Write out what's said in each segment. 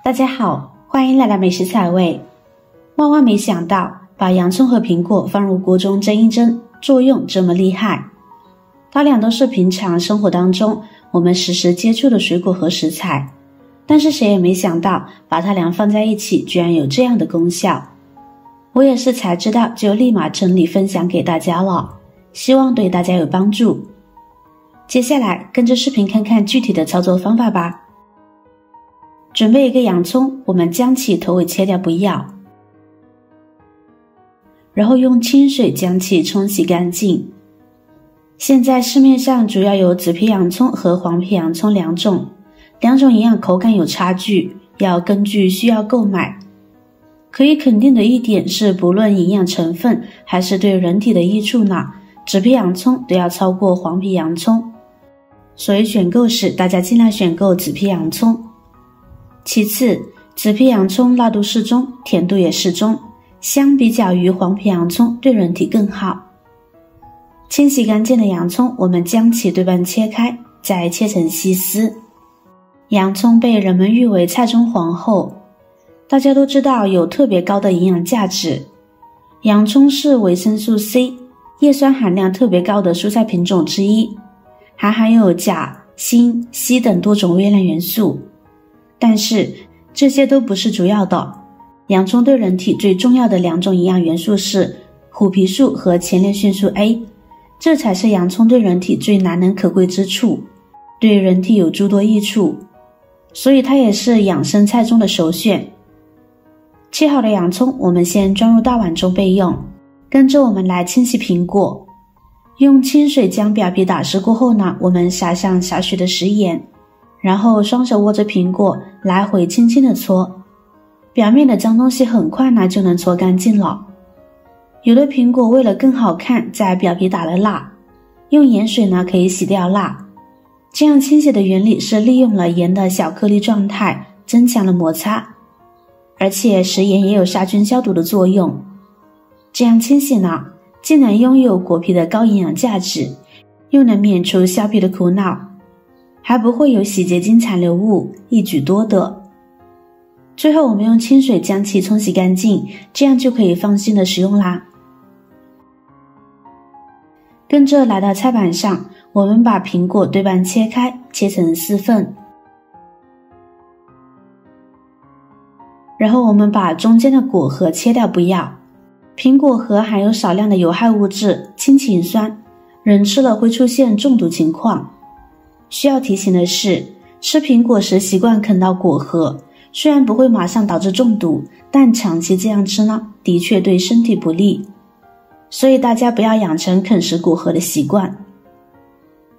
大家好，欢迎来到美食彩味。万万没想到，把洋葱和苹果放入锅中蒸一蒸，作用这么厉害。它俩都是平常生活当中我们时时接触的水果和食材，但是谁也没想到，把它俩放在一起居然有这样的功效。我也是才知道，就立马整理分享给大家了，希望对大家有帮助。接下来跟着视频看看具体的操作方法吧。准备一个洋葱，我们将其头尾切掉不要，然后用清水将其冲洗干净。现在市面上主要有紫皮洋葱和黄皮洋葱两种营养口感有差距，要根据需要购买。可以肯定的一点是，不论营养成分还是对人体的益处呢，紫皮洋葱都要超过黄皮洋葱，所以选购时大家尽量选购紫皮洋葱。其次，紫皮洋葱辣度适中，甜度也适中，相比较于黄皮洋葱对人体更好。清洗干净的洋葱，我们将其对半切开，再切成细丝。洋葱被人们誉为菜中皇后，大家都知道有特别高的营养价值。洋葱是维生素 C、叶酸含量特别高的蔬菜品种之一，还含有钾、锌、硒等多种微量元素。但是这些都不是主要的，洋葱对人体最重要的两种营养元素是虎皮素和前列腺素 A， 这才是洋葱对人体最难能可贵之处，对人体有诸多益处，所以它也是养生菜中的首选。切好的洋葱我们先装入大碗中备用，跟着我们来清洗苹果。用清水将表皮打湿过后呢，我们撒上少许的食盐，然后双手握着苹果来回轻轻的搓，表面的脏东西很快呢就能搓干净了。有的苹果为了更好看，在表皮打了蜡，用盐水呢可以洗掉蜡。这样清洗的原理是利用了盐的小颗粒状态，增强了摩擦，而且食盐也有杀菌消毒的作用。这样清洗呢，既能拥有果皮的高营养价值，又能免除削皮的苦恼，还不会有洗洁精残留物，一举多得。最后我们用清水将其冲洗干净，这样就可以放心的食用啦。跟着来到菜板上，我们把苹果对半切开，切成4份，然后我们把中间的果核切掉不要。苹果核含有少量的有害物质氢氰酸，人吃了会出现中毒情况。需要提醒的是，吃苹果时习惯啃到果核，虽然不会马上导致中毒，但长期这样吃呢，的确对身体不利，所以大家不要养成啃食果核的习惯。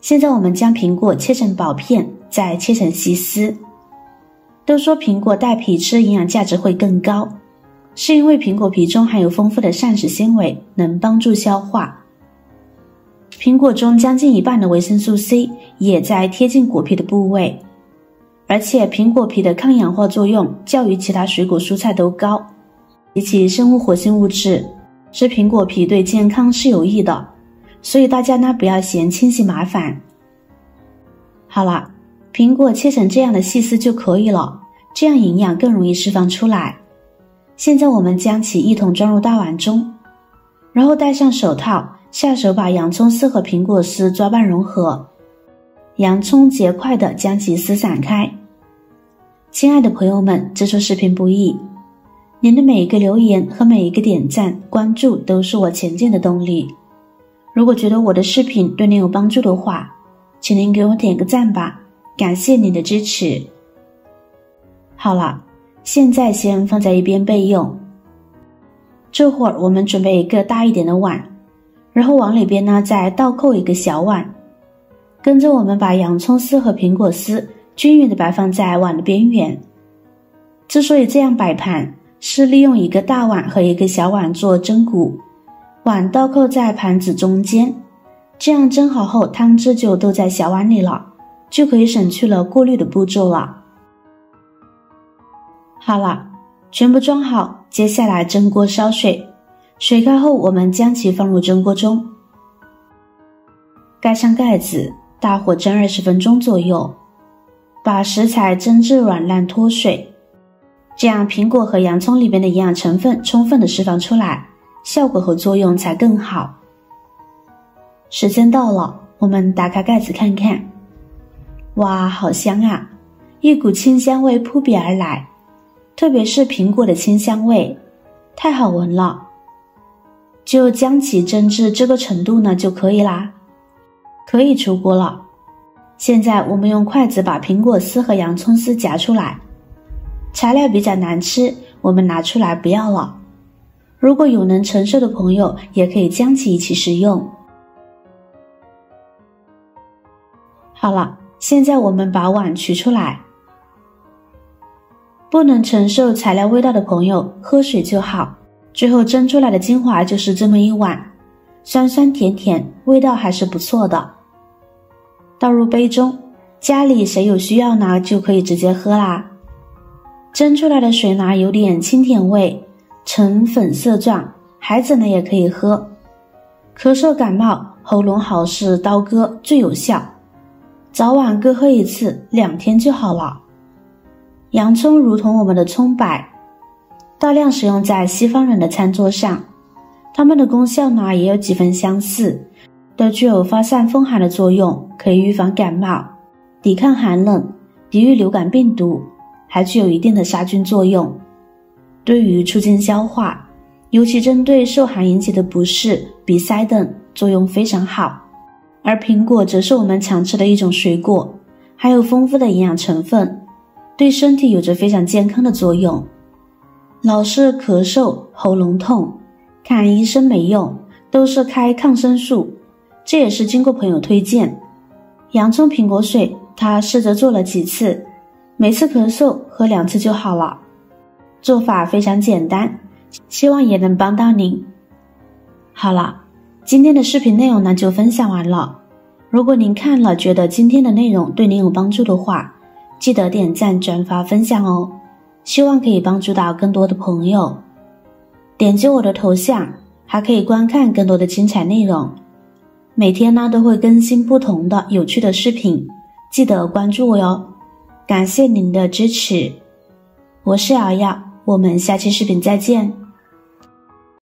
现在我们将苹果切成薄片，再切成细丝。都说苹果带皮吃营养价值会更高，是因为苹果皮中含有丰富的膳食纤维，能帮助消化。苹果中将近一半的维生素 C 也在贴近果皮的部位，而且苹果皮的抗氧化作用较于其他水果蔬菜都高。比起生物活性物质，吃苹果皮对健康是有益的，所以大家呢不要嫌清洗麻烦。好了，苹果切成这样的细丝就可以了，这样营养更容易释放出来。现在我们将其一同装入大碗中，然后戴上手套，下手把洋葱丝和苹果丝抓拌融合，洋葱结块的将其撕散开。亲爱的朋友们，制作视频不易，您的每一个留言和每一个点赞、关注都是我前进的动力。如果觉得我的视频对您有帮助的话，请您给我点个赞吧，感谢您的支持。好了，现在先放在一边备用。这会儿我们准备一个大一点的碗，然后往里边呢再倒扣一个小碗，跟着我们把洋葱丝和苹果丝均匀地摆放在碗的边缘。之所以这样摆盘，是利用一个大碗和一个小碗做蒸骨，碗倒扣在盘子中间，这样蒸好后汤汁就都在小碗里了，就可以省去了过滤的步骤了。好了，全部装好，接下来蒸锅烧水，水开后我们将其放入蒸锅中，盖上盖子，大火蒸20分钟左右，把食材蒸至软烂脱水，这样苹果和洋葱里边的营养成分充分的释放出来，效果和作用才更好。时间到了，我们打开盖子看看。哇，好香啊，一股清香味扑鼻而来，特别是苹果的清香味，太好闻了。就将其蒸至这个程度呢就可以啦，可以出锅了。现在我们用筷子把苹果丝和洋葱丝夹出来，材料比较难吃，我们拿出来不要了。如果有能承受的朋友，也可以将其一起食用。好了，现在我们把碗取出来。不能承受材料味道的朋友，喝水就好。最后蒸出来的精华就是这么一碗，酸酸甜甜，味道还是不错的。倒入杯中，家里谁有需要呢，就可以直接喝啦。蒸出来的水呢，有点清甜味，呈粉色状，孩子呢也可以喝。咳嗽感冒，喉咙好是刀割最有效，早晚各喝一次，2天就好了。洋葱如同我们的葱白，大量使用在西方人的餐桌上，它们的功效呢也有几分相似，都具有发散风寒的作用，可以预防感冒，抵抗寒冷，抵御流感病毒，还具有一定的杀菌作用。对于促进消化，尤其针对受寒引起的不适、鼻塞等，作用非常好。而苹果则是我们常吃的一种水果，还有丰富的营养成分，对身体有着非常健康的作用。老是咳嗽、喉咙痛，看医生没用，都是开抗生素，这也是经过朋友推荐。洋葱苹果水，他试着做了几次，每次咳嗽喝2次就好了。做法非常简单，希望也能帮到您。好了，今天的视频内容呢就分享完了。如果您看了觉得今天的内容对您有帮助的话，记得点赞、转发、分享哦，希望可以帮助到更多的朋友。点击我的头像，还可以观看更多的精彩内容。每天呢都会更新不同的有趣的视频，记得关注我哟。感谢您的支持，我是瑶瑶，我们下期视频再见。